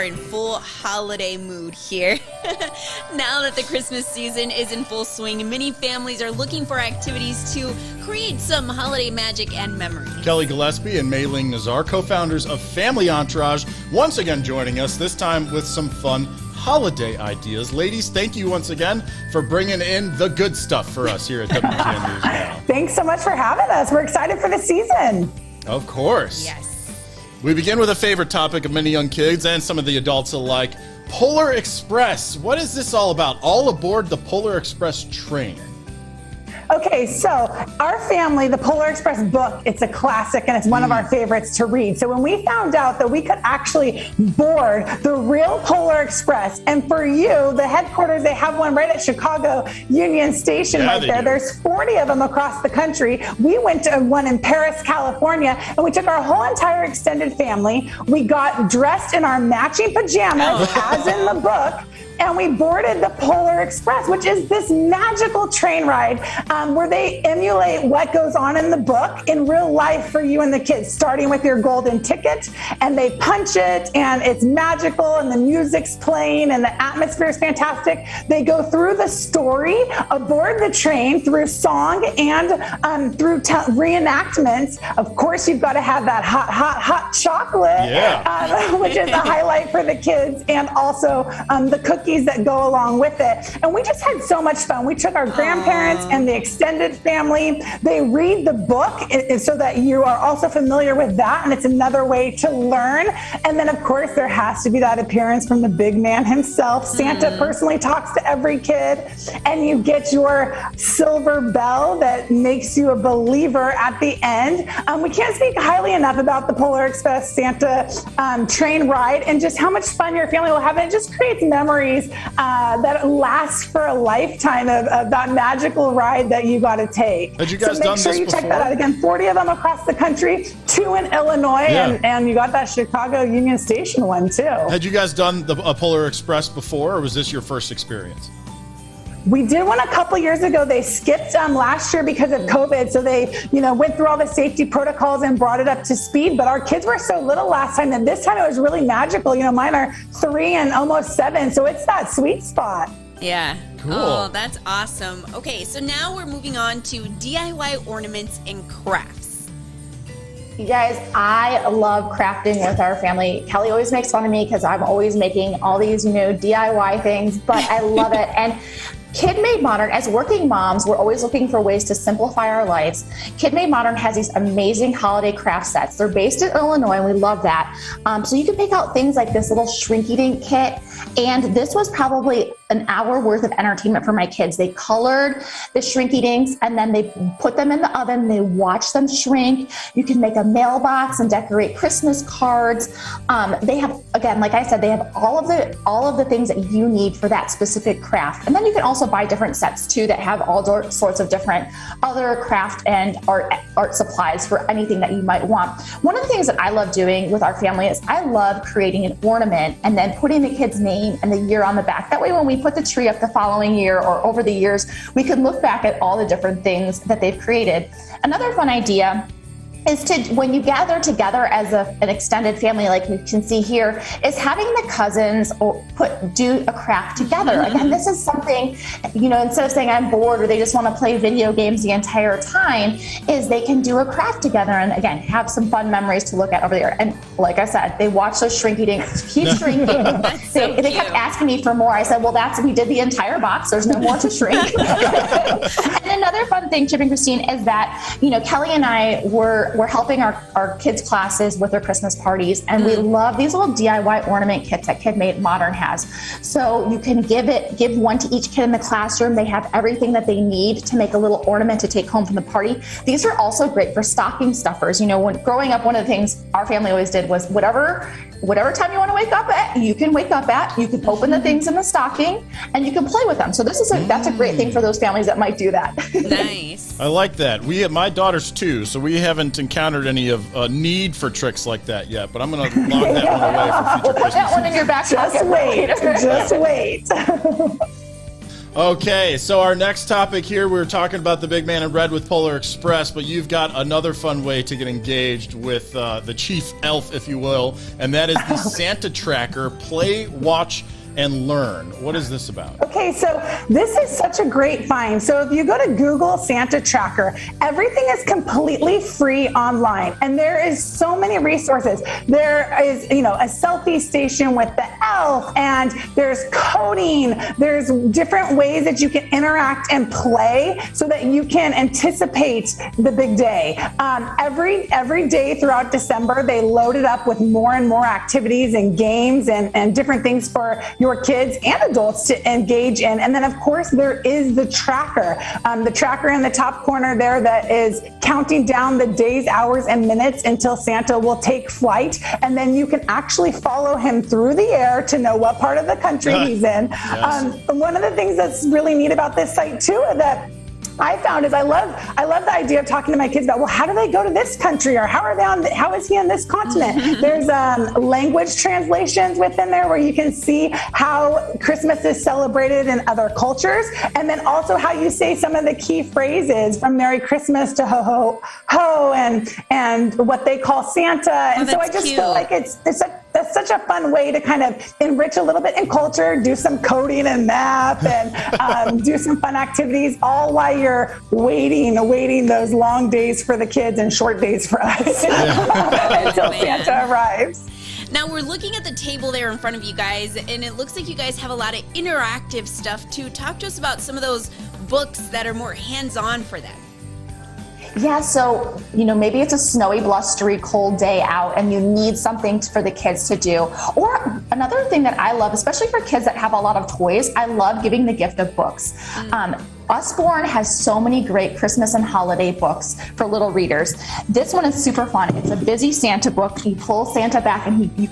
are in full holiday mood here. Now that the Christmas season is in full swing, many families are looking for activities to create some holiday magic and memories. Kelly Gillespie and Mei-Ling Nazar, co-founders of Family Entourage, once again joining us, this time with some fun holiday ideas. Ladies, thank you once again for bringing in the good stuff for us here at WGN News Now. Thanks so much for having us. We're excited for the season. Of course. Yes. We begin with a favorite topic of many young kids and some of the adults alike, Polar Express. What is this all about? All aboard the Polar Express train. Okay, so our family, the Polar Express book, it's a classic and it's one of our favorites to read. So when we found out that we could actually board the real Polar Express, and for you, the headquarters, they have one right at Chicago Union Station right there. There's 40 of them across the country. We went to one in Paris, California, and we took our whole entire extended family. We got dressed in our matching pajamas, as in the book, and we boarded the Polar Express, which is this magical train ride where they emulate what goes on in the book in real life for you and the kids, starting with your golden ticket, and they punch it, and it's magical, and the music's playing, and the atmosphere is fantastic. They go through the story aboard the train through song and through reenactments. Of course, you've got to have that hot chocolate, which is a highlight for the kids, and also the cookies that go along with it. And we just had so much fun. We took our grandparents and the extended family. They read the book so that you are also familiar with that, and it's another way to learn. And then, of course, there has to be that appearance from the big man himself. Santa personally talks to every kid, and you get your silver bell that makes you a believer at the end. We can't speak highly enough about the Polar Express Santa train ride and just how much fun your family will have. And it just creates memories that last for a lifetime of that magical ride that you got to take. Had you guys so make sure you check that out. Again, 40 of them across the country, 2 in Illinois, and you got that Chicago Union Station one too. Had you guys done a Polar Express before, or was this your first experience? We did one a couple years ago. They skipped last year because of COVID. So they, went through all the safety protocols and brought it up to speed. But our kids were so little last time that this time it was really magical. Mine are 3 and almost 7. So it's that sweet spot. Yeah. Cool. Oh, that's awesome. Okay, so now we're moving on to DIY ornaments and crafts. You guys, I love crafting with our family. Kelly always makes fun of me because I'm always making all these, DIY things, but I love it. And Kid Made Modern, as working moms, we're always looking for ways to simplify our lives. Kid Made Modern has these amazing holiday craft sets. They're based in Illinois, and we love that. So you can pick out things like this little Shrinky Dink kit, and this was probably an hour worth of entertainment for my kids. They colored the Shrinky Dinks, and then they put them in the oven. They watch them shrink. You can make a mailbox and decorate Christmas cards. They have, again, like I said, they have all of the things that you need for that specific craft. And then you can also buy different sets too that have all sorts of different other craft and art supplies for anything that you might want. One of the things that I love doing with our family is I love creating an ornament and then putting the kid's name and the year on the back. That way when we put the tree up the following year or over the years, we can look back at all the different things that they've created. Another fun idea is to, when you gather together as an extended family, like we can see here, is having the cousins do a craft together. Again, this is something, instead of saying I'm bored or they just want to play video games the entire time, is they can do a craft together and again, have some fun memories to look at over there. And like I said, they watch those Shrinky Dinks keep shrinking. They kept asking me for more. I said, well, we did the entire box. There's no more to shrink. And another fun thing, Chip and Christine, is that, Kelly and I we're helping our kids' classes with their Christmas parties, and we love these little DIY ornament kits that Kid Made Modern has. So you can give one to each kid in the classroom. They have everything that they need to make a little ornament to take home from the party. These are also great for stocking stuffers. When growing up, one of the things our family always did was whatever time you want to wake up at, you can wake up at. You can open the things in the stocking, and you can play with them. So that's a great thing for those families that might do that. Nice. I like that. My daughter's 2, so we haven't encountered any of need for tricks like that yet. But I'm going to lock that one away for future Christmas. Put that one in your back pocket. Just wait. Okay, so our next topic here, we were talking about the big man in red with Polar Express, but you've got another fun way to get engaged with the chief elf, if you will, and that is the Santa Tracker Play, Watch, and Learn. What is this about? Okay, so this is such a great find. So if you go to Google Santa Tracker, everything is completely free online, and there is so many resources. There is, a selfie station with the elf, and there's coding. There's different ways that you can interact and play so that you can anticipate the big day. Every day throughout December, they load it up with more and more activities and games and different things for your kids and adults to engage in. And then, of course, there is the tracker. The tracker in the top corner there that is counting down the days, hours, and minutes until Santa will take flight. And then you can actually follow him through the air to know what part of the country he's in. Yes. One of the things that's really neat about this site, too, that I found is I love the idea of talking to my kids about, well, how do they go to this country, or how is he on this continent? There's language translations within there where you can see how Christmas is celebrated in other cultures, and then also how you say some of the key phrases from Merry Christmas to ho ho ho and what they call Santa. And so I just feel like that's such a fun way to kind of enrich a little bit in culture, do some coding and math, and do some fun activities, all while you're waiting those long days for the kids and short days for us until Santa arrives. Now we're looking at the table there in front of you guys, and it looks like you guys have a lot of interactive stuff too. Talk to us about some of those books that are more hands-on for them. Yeah, so, maybe it's a snowy, blustery, cold day out and you need something for the kids to do. Or another thing that I love, especially for kids that have a lot of toys, I love giving the gift of books. Usborne has so many great Christmas and holiday books for little readers. This one is super fun. It's a busy Santa book. You pull Santa back and he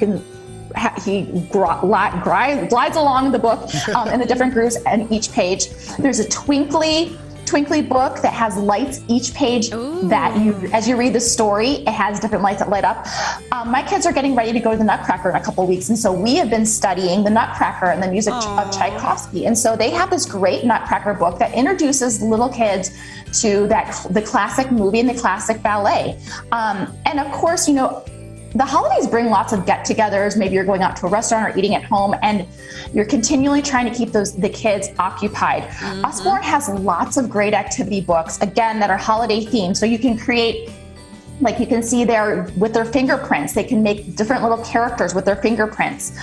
glides along the book in the different grooves and each page. There's a twinkly book that has lights each page. Ooh. That as you read the story, it has different lights that light up. My kids are getting ready to go to the Nutcracker in a couple of weeks, and so we have been studying the Nutcracker and the music of Tchaikovsky. And so they have this great Nutcracker book that introduces little kids to the classic movie and the classic ballet. And of course, the holidays bring lots of get-togethers. Maybe you're going out to a restaurant or eating at home, and you're continually trying to keep the kids occupied. Mm-hmm. Usborne has lots of great activity books, again, that are holiday themed. So you can create, like you can see there with their fingerprints, they can make different little characters with their fingerprints.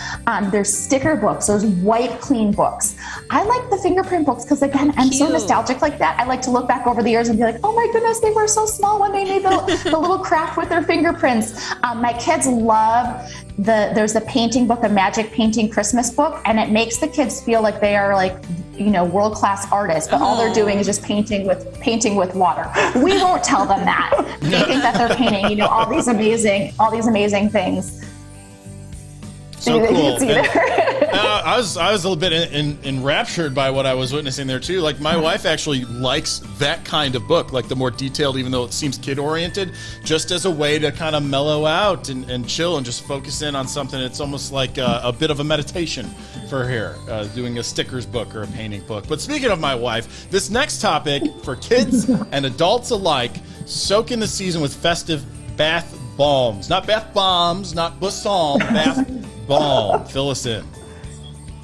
There's sticker books, those white clean books. I like the fingerprint books because, again, I'm so nostalgic like that. I like to look back over the years and be like, oh my goodness, they were so small when they made the little craft with their fingerprints. My kids love there's the painting book, a magic painting Christmas book, and it makes the kids feel like they are like, world-class artists, but all they're doing is just painting with water. We won't tell them that. They think that they're painting, all these amazing things. So cool. I was a little bit enraptured by what I was witnessing there too. Like my wife actually likes that kind of book, like the more detailed, even though it seems kid-oriented, just as a way to kind of mellow out and chill and just focus in on something. It's almost like a bit of a meditation for her, doing a stickers book or a painting book. But speaking of my wife, this next topic for kids and adults alike, soak in the season with festive bath bombs. Not bath bombs, not balsam, bath balm. Fill us in.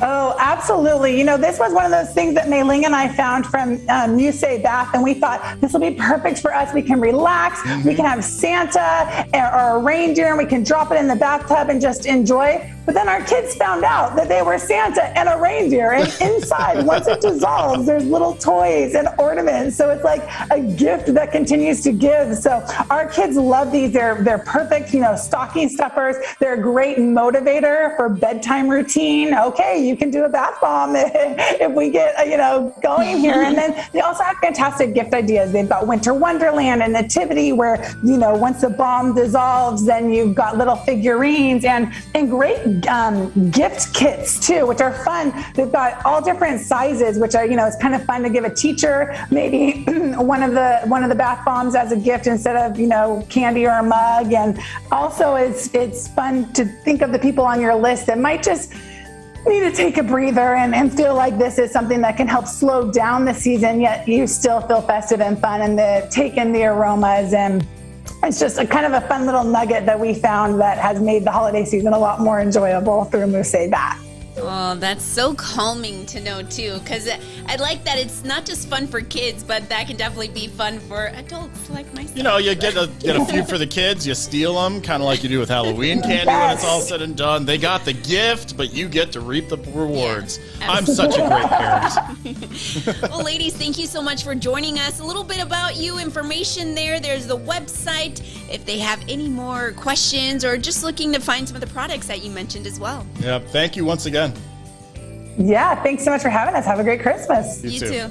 Oh, absolutely. This was one of those things that Mei Ling and I found from Musée Bath, and we thought this will be perfect for us. We can relax. Mm-hmm. We can have Santa or a reindeer, and we can drop it in the bathtub and just enjoy. But then our kids found out that they were Santa and a reindeer, and inside, once it dissolves, there's little toys and ornaments. So it's like a gift that continues to give. So our kids love these. They're perfect, stocking stuffers. They're a great motivator for bedtime routine. Okay, you can do a bath bomb if we get, going here. And then they also have fantastic gift ideas. They've got Winter Wonderland and Nativity where, once the bomb dissolves, then you've got little figurines and great gift kits too, which are fun. They've got all different sizes, which are, it's kind of fun to give a teacher maybe one of the bath bombs as a gift instead of, candy or a mug. And also it's fun to think of the people on your list that might just need to take a breather and feel like this is something that can help slow down the season, yet you still feel festive and fun, and take in the aromas. And it's just a kind of a fun little nugget that we found that has made the holiday season a lot more enjoyable through Musée Bat. Oh, that's so calming to know, too, because I like that it's not just fun for kids, but that can definitely be fun for adults like myself. You know, you get a few for the kids, you steal them, kind of like you do with Halloween candy when it's all said and done. They got the gift, but you get to reap the rewards. Yeah, I'm such a great parent. Well, ladies, thank you so much for joining us. A little bit about you, information there. There's the website if they have any more questions or just looking to find some of the products that you mentioned as well. Yep, thank you once again. Yeah, thanks so much for having us. Have a great Christmas. You too.